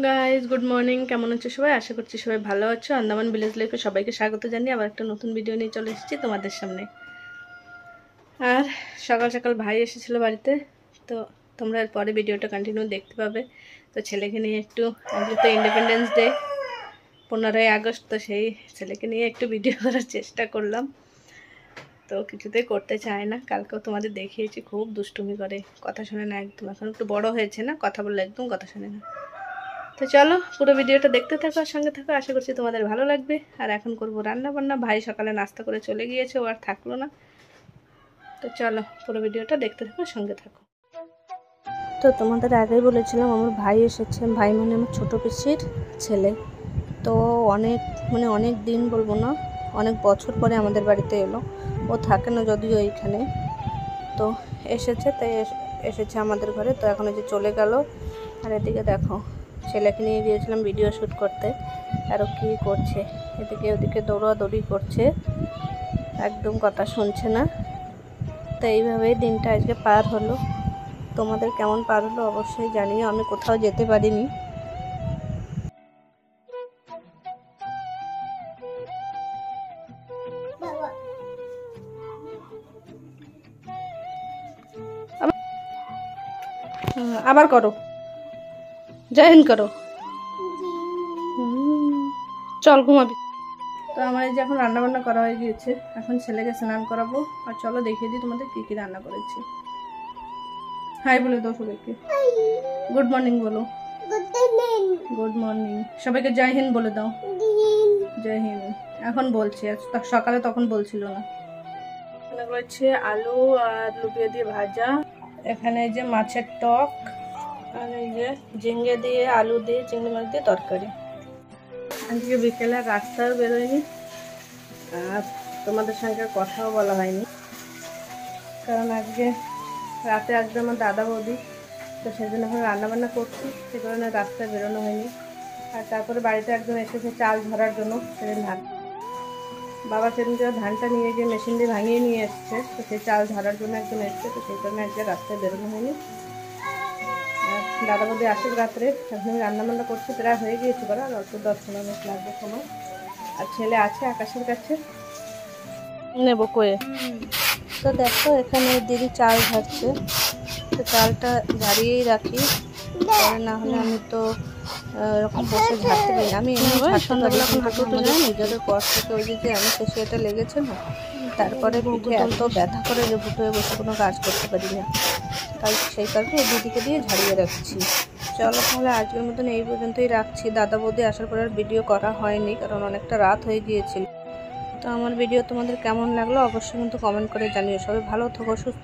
Guys, good morning. কেমন আছো সবাই? আশা করছি সবাই ভালো আছো। আন্দামান ভিলেজ লাইফে সবাইকে স্বাগত জানিয়ে আবার একটা নতুন ভিডিও নিয়ে চলে এসেছি তোমাদের সামনে। আর সকাল সকাল ভাই এসেছিলো বাড়িতে, তো তোমরা পরে ভিডিওটা কন্টিনিউ দেখতে পাবে। তো ছেলেকে নিয়ে একটু, আজকে তো ইন্ডিপেন্ডেন্স ডে, 15ই আগস্ট, তো সেই ছেলেকে নিয়ে একটু ভিডিও করার চেষ্টা করলাম। তো কিছুতেই করতে চায় না। কালকেও তোমাদের দেখিয়েছি, খুব দুষ্টুমি করে, কথা শোনে না একদম। এখন একটু বড় হয়েছে না, কথা বললে একদম কথা শোনে না। তো চলো পুরো ভিডিওটা দেখতে থাকো আর সঙ্গে থাকো, আশা করছি তোমাদের ভালো লাগবে। আর এখন করবো রান্না বান্না। ভাই সকালে নাস্তা করে চলে গিয়েছে, ও আর থাকলো না। তো চলো পুরো ভিডিওটা দেখতে থাকো, সঙ্গে থাকো। তো তোমাদের আগেই বলেছিলাম আমার ভাই এসেছে। ভাই মানে আমার ছোটো পিসির ছেলে। তো অনেক দিন বলবো না, অনেক বছর পরে আমাদের বাড়িতে এলো। ও থাকে না যদিও এইখানে, তো এসেছে। তাই এসেছে আমাদের ঘরে। তো এখন এই যে চলে গেল। আর এদিকে দেখো, ছেলেকে নিয়ে গিয়েছিলাম ভিডিও শ্যুট করতে, আরও কী করছে, এদিকে ওদিকে দৌড়াদৌড়ি করছে, একদম কথা শুনছে না। তো এইভাবেই দিনটা আজকে পার হলো। তোমাদের কেমন পার হলো অবশ্যই জানিও। আমি কোথাও যেতে পারিনি। আবার করো, জয় হিন্দ করো। চল ঘুমাবি। তো আমার এই যে এখন রান্নাবান্না করা হয়ে গিয়েছে। এখন ছেলেকে স্নান করাবো। আর চলো দেখিয়ে দিই তোমাদের কী কী রান্না করেছি। হাই বলে দাও সবাইকে, গুড মর্নিং বলো। Good morning. সবাইকে জয় হিন্দ বলে দাও। জয় হিন্দ। এখন বলছি, সকালে তখন বলছিল না। রান্না করেছি আলু আর লুপিয়া দিয়ে ভাজা। এখানে এই যে মাছের টক, আর এই যে ঝিঙ্গে দিয়ে আলু দিয়ে চিংড়ি মাছ দিয়ে তরকারি। আজকে বিকেলে রাস্তাও বেরোয়নি, আর তোমাদের সঙ্গে কথাও বলা হয়নি, কারণ আজকে রাতে আসবে আমার দাদা বৌদি। তো সেজন্য এখন রান্নাবান্না করছি, সে কারণে রাস্তায় বেরোনো হয়নি। আর তারপরে বাড়িতে একজন এসেছে চাল ধরার জন্য। সেদিন ধান বাবা সেদিনকে ধানটা নিয়ে গিয়ে মেশিন দিয়ে ভাঙিয়ে নিয়ে এসছে, তো সেই চাল ধরার জন্য একজন এসছে। তো সেই কারণে আজকে রাস্তায় বেরোনো হয়নি। আর দাদা বৌদি আসুক রাত্রে। এখন আমি রান্নাবান্না করছি, প্রায় হয়ে গিয়েছে করা, আর অল্প 10-15 মিনিট লাগবে সময়। আর ছেলে আছে আকাশের কাছে, নেব কয়ে। তো দেখো এখানে দিদি চাল ঝাড়ছে। তো চালটা ঝাড়িয়েই রাখি, পরে না হলে আমি তো এরকম বসে ঝাড়তে পারি না। আমি এমনি সন্ধ্যাবেলা এখন হাঁটুতে যাই, নিজেদের পর থেকে ওই যে আমি সেটা লেগেছে না, তারপরে পিঠে এত ব্যথা করে যে ভুটুয়ে বসে কোনো কাজ করতে পারি না। তাই সেই কারণে এই দিদিকে দিয়ে ঝাড়িয়ে রাখছি। চলো তাহলে আজকের মতন এই পর্যন্তই রাখছি। দাদা বৌদি আসার পর আর ভিডিও করা হয়নি, কারণ অনেকটা রাত হয়ে গিয়েছিল। তো আমার ভিডিও তোমাদের কেমন লাগলো অবশ্যই কিন্তু কমেন্ট করে জানিও। সবাই ভালো থাকো, সুস্থ